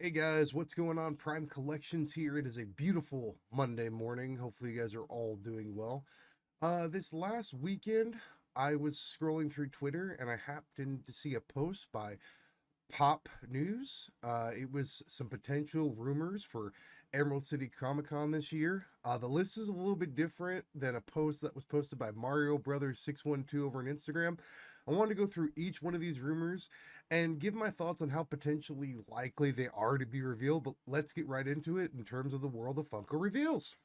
Hey guys, what's going on? Prime Collections here. It is a beautiful Monday morning. Hopefully you guys are all doing well. This last weekend, I was scrolling through Twitter and I happened to see a post by Pop News. It was some potential rumors for Emerald City Comic Con this year. The list is a little bit different than a post that was posted by Mario Brothers 612 over on Instagram. I wanted to go through each one of these rumors and give my thoughts on how potentially likely they are to be revealed. But let's get right into it in terms of the world of Funko reveals.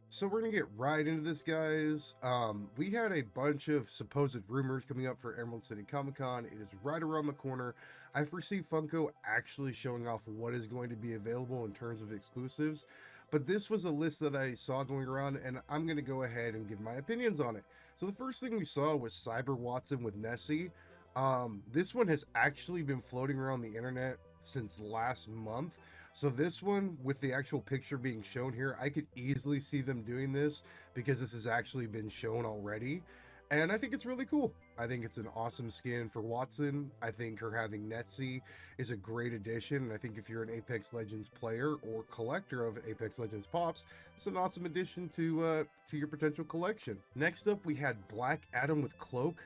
So we're gonna get right into this, guys. We had a bunch of supposed rumors coming up for Emerald City Comic Con. It is right around the corner. I foresee Funko actually showing off what is going to be available in terms of exclusives, but this was a list that I saw going around, and I'm gonna go ahead and give my opinions on it. So the first thing we saw was Cyber Watson with Nessie. This one has actually been floating around the internet since last month. So this one, with the actual picture being shown here, I could easily see them doing this because this has actually been shown already. And I think it's really cool. I think it's an awesome skin for Watson. I think her having Nessie is a great addition. And I think if you're an Apex Legends player or collector of Apex Legends Pops, it's an awesome addition to your potential collection. Next up, we had Black Adam with Cloak.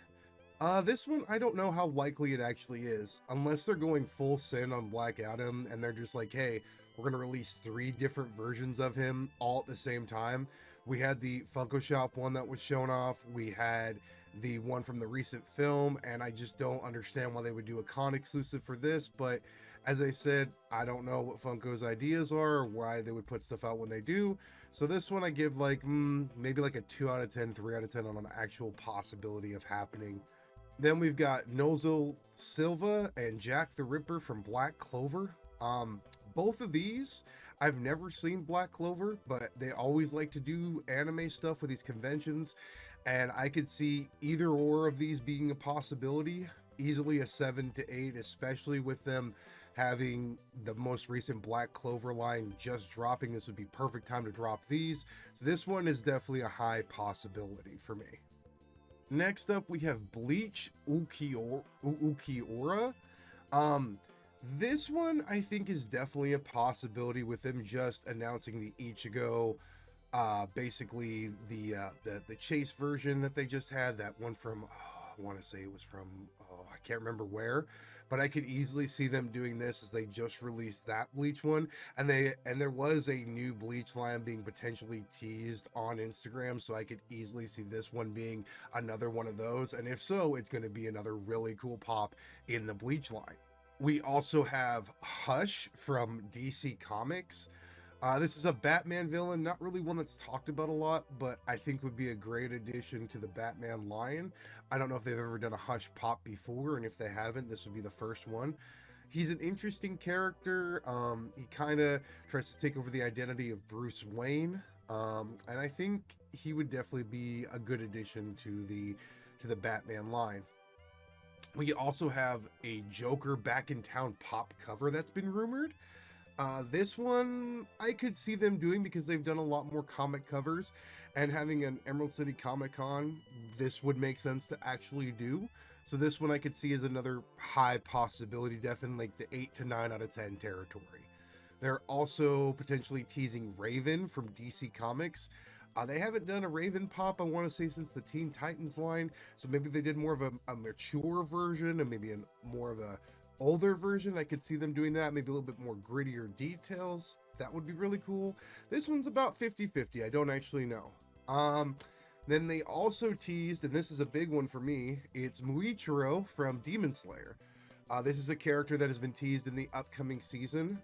This one, I don't know how likely it actually is, unless they're going full send on Black Adam and they're just like, hey, we're gonna release 3 different versions of him all at the same time. We had the Funko Shop one that was shown off, we had the one from the recent film, and I just don't understand why they would do a con exclusive for this, but as I said, I don't know what Funko's ideas are or why they would put stuff out when they do. So this one I give like, maybe like a 2 out of 10, 3 out of 10 on an actual possibility of happening. Then we've got Nozel Silva and Jack the Ripper from Black Clover. Both of these, I've never seen Black Clover, but they always like to do anime stuff with these conventions, and I could see either or of these being a possibility. Easily a 7 to 8, especially with them having the most recent Black Clover line just dropping. This would be perfect time to drop these. So this one is definitely a high possibility for me. Next up, we have Bleach Ukiora. Um, this one I think is definitely a possibility with them just announcing the Ichigo, basically the chase version that they just had. That one from, I want to say it was from, I can't remember where, but I could easily see them doing this as they just released that Bleach one, and there was a new Bleach line being potentially teased on Instagram, so I could easily see this one being another one of those, and if so, it's going to be another really cool pop in the Bleach line. We also have Hush from DC Comics. This is a Batman villain, not really one that's talked about a lot, but I think would be a great addition to the Batman line. I don't know if they've ever done a Hush pop before, and if they haven't, this would be the first one. He's an interesting character. He kind of tries to take over the identity of Bruce Wayne, and I think he would definitely be a good addition to the Batman line. We also have a Joker back in town pop cover that's been rumored. This one I could see them doing because they've done a lot more comic covers, and having an Emerald City Comic Con, this would make sense to actually do. So this one I could see as another high possibility, definitely like the 8 to 9 out of 10 territory. They're also potentially teasing Raven from DC Comics. They haven't done a Raven pop, I want to say, since the Teen Titans line. So maybe they did more of a mature version and maybe more of a older version. I could see them doing that, maybe a little bit more grittier details. That would be really cool. This one's about 50-50. I don't actually know. Then they also teased, and this is a big one for me, it's Muichiro from Demon Slayer. This is a character that has been teased in the upcoming season.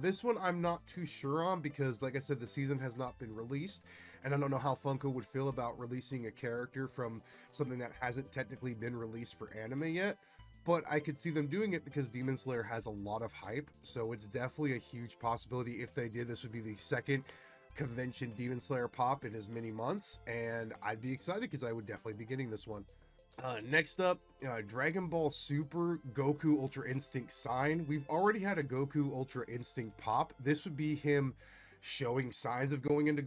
This one I'm not too sure on because, like I said, the season has not been released, and I don't know how Funko would feel about releasing a character from something that hasn't technically been released for anime yet. But I could see them doing it because Demon Slayer has a lot of hype, so it's definitely a huge possibility. If they did, this would be the second convention Demon Slayer pop in as many months, and I'd be excited because I would definitely be getting this one. Next up, Dragon Ball Super Goku Ultra Instinct sign. We've already had a Goku Ultra Instinct pop. This would be him showing signs of going into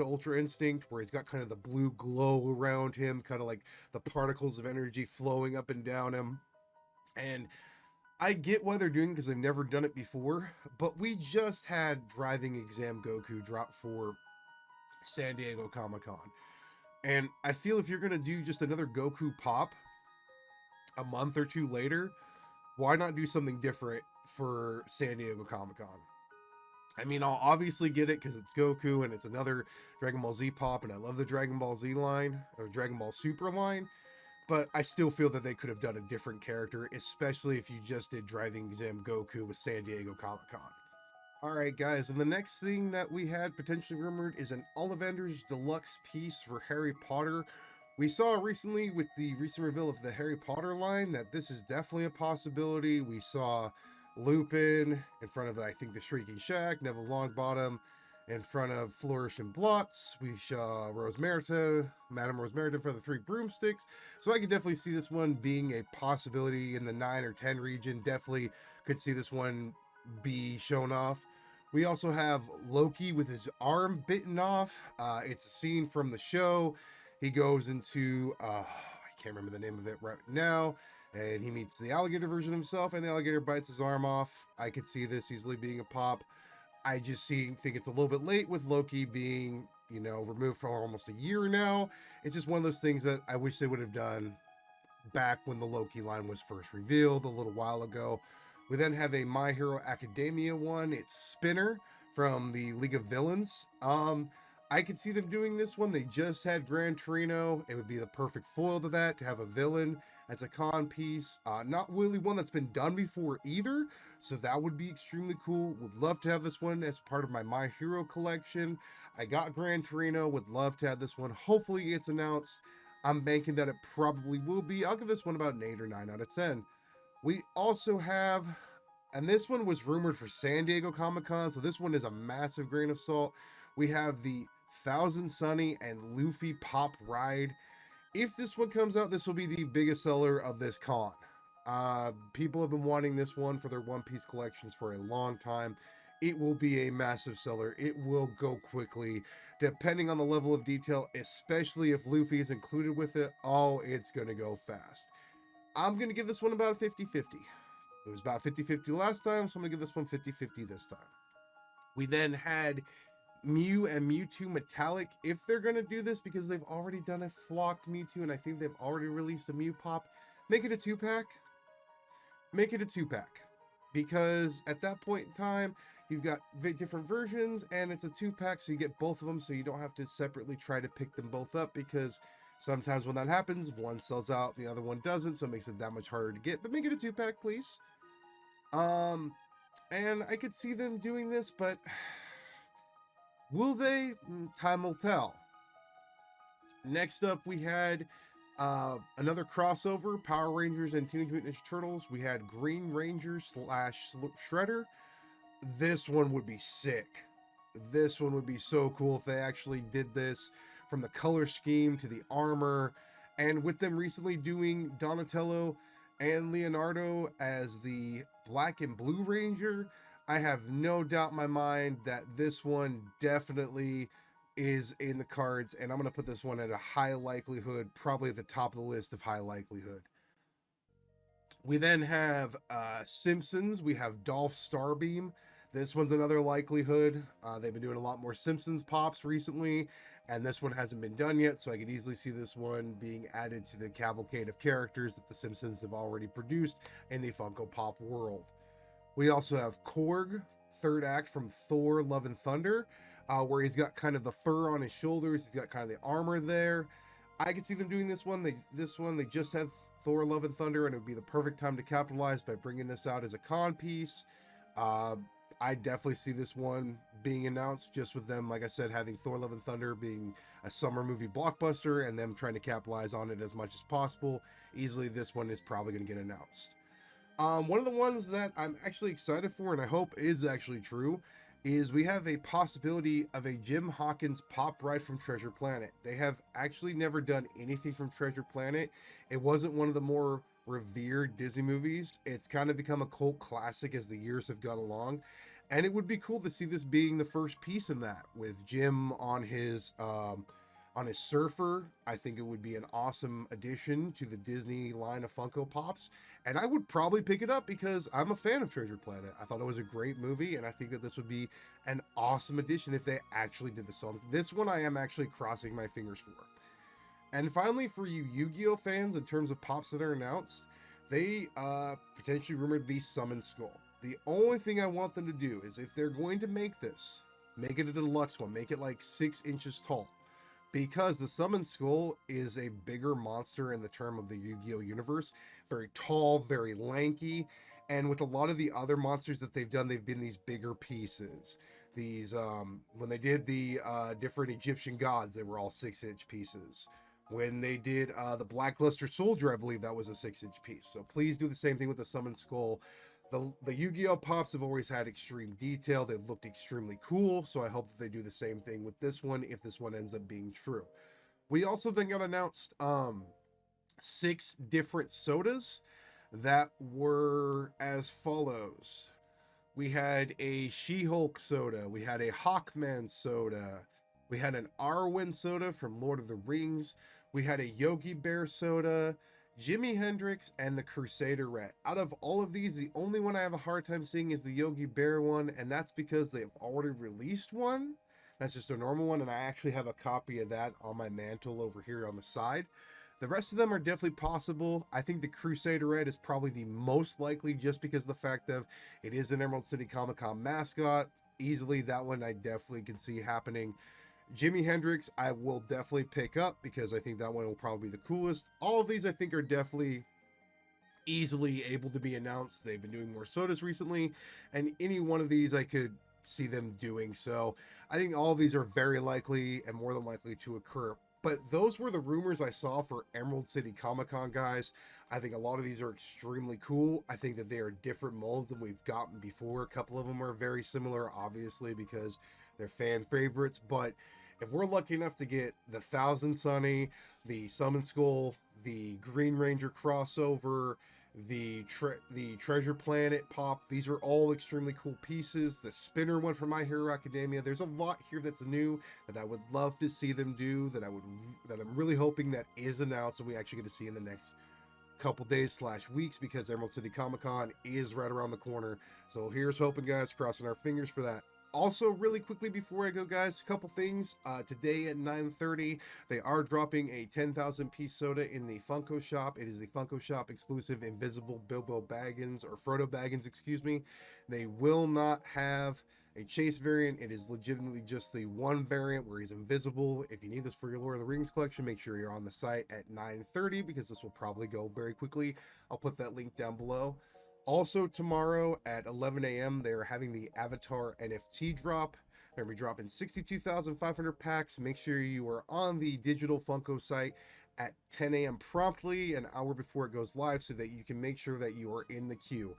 Ultra Instinct, where he's got kind of the blue glow around him, kind of like the particles of energy flowing up and down him. And I get why they're doing it because they've never done it before, but we just had Driving Exam Goku drop for San Diego Comic-Con. And I feel if you're going to do just another Goku pop a month or two later, why not do something different for San Diego Comic-Con? I mean, I'll obviously get it because it's Goku and it's another Dragon Ball Z pop, and I love the Dragon Ball Z line, or Dragon Ball Super line, but I still feel that they could have done a different character, especially if you just did Driving Exam Goku with San Diego Comic-Con. Alright guys, and the next thing that we had potentially rumored is an Olivander's Deluxe piece for Harry Potter. We saw recently with the recent reveal of the Harry Potter line that this is definitely a possibility. We saw Lupin in front of, I think, the Shrieking Shack, Neville Longbottom in front of Flourish and Blots. We saw Madame Rosmerta in front of the Three Broomsticks. So I could definitely see this one being a possibility in the 9 or 10 region. Definitely could see this one be shown off. We also have Loki with his arm bitten off. It's a scene from the show. He goes into, I can't remember the name of it right now, and he meets the alligator version of himself, and the alligator bites his arm off. I could see this easily being a pop. I just think it's a little bit late with Loki being, removed for almost a year now. It's just one of those things that I wish they would have done back when the Loki line was first revealed a little while ago. We then have a My Hero Academia one. It's Spinner from the League of Villains. I could see them doing this one. They just had Gran Torino. It would be the perfect foil to that, to have a villain as a con piece. Not really one that's been done before either, so that would be extremely cool. Would love to have this one as part of my Hero collection. I got Gran Torino. Would love to have this one. Hopefully it's announced. I'm banking that it probably will be. I'll give this one about an 8 or 9 out of 10. We also have, and this one was rumored for San Diego Comic-Con, so this one is a massive grain of salt. We have the Thousand Sunny and Luffy Pop Ride. If this one comes out, this will be the biggest seller of this con. People have been wanting this one for their One Piece collections for a long time. It will be a massive seller. It will go quickly, depending on the level of detail, especially if Luffy is included with it. Oh, it's going to go fast. I'm going to give this one about a 50-50. It was about 50-50 last time, so I'm going to give this one 50-50 this time. We then had Mew and Mewtwo Metallic. If they're going to do this, because they've already done a flocked Mewtwo, and I think they've already released a Mew Pop, make it a 2-pack. Make it a 2-pack. Because at that point in time, you've got different versions, and it's a 2-pack, so you get both of them, so you don't have to separately try to pick them both up, because sometimes when that happens, one sells out, the other one doesn't, so it makes it that much harder to get. But make it a 2-pack, please. And I could see them doing this, but will they? Time will tell. Next up, we had another crossover, Power Rangers and Teenage Mutant Ninja Turtles. We had Green Ranger / Shredder. This one would be sick. This one would be so cool if they actually did this, from the color scheme to the armor, and with them recently doing Donatello and Leonardo as the Black and Blue Ranger, I have no doubt in my mind that this one definitely is in the cards, and I'm going to put this one at a high likelihood, probably at the top of the list of high likelihood. We then have Simpsons. We have Dolph Starbeam. This one's another likelihood. They've been doing a lot more Simpsons pops recently, and this one hasn't been done yet, so I could easily see this one being added to the cavalcade of characters that the Simpsons have already produced in the Funko Pop world. We also have Korg, third act from Thor Love and Thunder, where he's got kind of the fur on his shoulders, he's got kind of the armor there. I could see them doing this one. They just had Thor Love and Thunder, and it would be the perfect time to capitalize by bringing this out as a con piece. I definitely see this one being announced, just with them, like I said, having Thor Love and Thunder being a summer movie blockbuster and them trying to capitalize on it as much as possible. Easily this one is probably going to get announced. One of the ones that I'm actually excited for, and I hope is actually true, is we have a possibility of a Jim Hawkins pop ride from Treasure Planet. They have actually never done anything from Treasure Planet. It wasn't one of the more revered Disney movies. It's kind of become a cult classic as the years have gone along. And it would be cool to see this being the first piece in that, with Jim on his surfer. I think it would be an awesome addition to the Disney line of Funko Pops, and I would probably pick it up because I'm a fan of Treasure Planet. I thought it was a great movie, and I think that this would be an awesome addition if they actually did this. So this one I am actually crossing my fingers for. And finally, for you Yu-Gi-Oh fans, in terms of pops that are announced, they potentially rumored the Summon Skull. The only thing I want them to do is, if they're going to make this, make it a deluxe one, make it like 6 inches tall. Because the Summon Skull is a bigger monster in the term of the Yu-Gi-Oh universe. Very tall, very lanky. And with a lot of the other monsters that they've done, they've been these bigger pieces. These, when they did the different Egyptian gods, they were all 6-inch pieces. When they did the Blackluster Soldier, I believe that was a 6-inch piece. So please do the same thing with the Summon Skull. The Yu-Gi-Oh pops have always had extreme detail. They've looked extremely cool, so I hope that they do the same thing with this one if this one ends up being true. We also then got announced 6 different sodas that were as follows. We had a She-Hulk soda, we had a Hawkman soda, we had an Arwen soda from Lord of the Rings, we had a Yogi Bear soda, Jimi Hendrix, and the Crusader Rat. Out of all of these, the only one I have a hard time seeing is the Yogi Bear one, and that's because they've already released one. That's just a normal one, and I actually have a copy of that on my mantle over here on the side. The rest of them are definitely possible. I think the Crusader Rat is probably the most likely, just because of the fact of it is an Emerald City Comic Con mascot. Easily, that one I definitely can see happening. Jimi Hendrix, I will definitely pick up because I think that one will probably be the coolest. All of these I think are definitely easily able to be announced. They've been doing more sodas recently, and any one of these I could see them doing. So I think all of these are very likely and more than likely to occur. But those were the rumors I saw for Emerald City Comic Con, guys. I think a lot of these are extremely cool. I think that they are different molds than we've gotten before. A couple of them are very similar, obviously, because they're fan favorites. But if we're lucky enough to get the Thousand Sunny, the Summon Skull, the Green Ranger crossover, the Treasure Planet pop, these are all extremely cool pieces. The Spinner one from My Hero Academia, there's a lot here that's new that I would love to see them do, that I'm really hoping that is announced and we actually get to see in the next couple days / weeks, because Emerald City Comic Con is right around the corner. So here's hoping, guys, crossing our fingers for that. Also, really quickly before I go, guys, a couple things. Today at 9:30, they are dropping a 10,000 piece soda in the Funko shop. It is a Funko shop exclusive Invisible Bilbo Baggins, or Frodo Baggins, excuse me. They will not have a chase variant. It is legitimately just the one variant where he's invisible. If you need this for your Lord of the Rings collection, make sure you're on the site at 9:30 because this will probably go very quickly. I'll put that link down below. Also, tomorrow at 11 a.m., they're having the Avatar Nft Drop. They're going to be dropping 62,500 packs. Make sure you are on the digital Funko site at 10 a.m. promptly, an hour before it goes live, so that you can make sure that you are in the queue.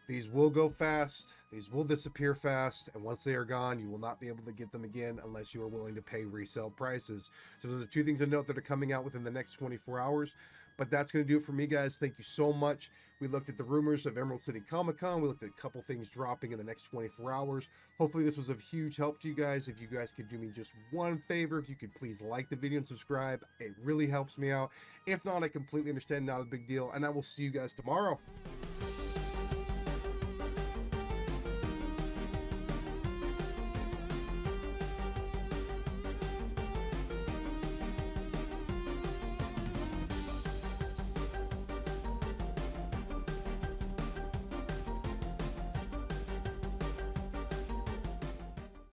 These will go fast, these will disappear fast, and once they are gone, you will not be able to get them again unless you are willing to pay resale prices. So those are 2 things to note that are coming out within the next 24 hours. But that's going to do it for me, guys. Thank you so much. We looked at the rumors of Emerald City Comic Con. We looked at a couple things dropping in the next 24 hours. Hopefully this was of huge help to you guys. If you guys could do me just one favor, if you could please like the video and subscribe, it really helps me out. If not, I completely understand, not a big deal. And I will see you guys tomorrow.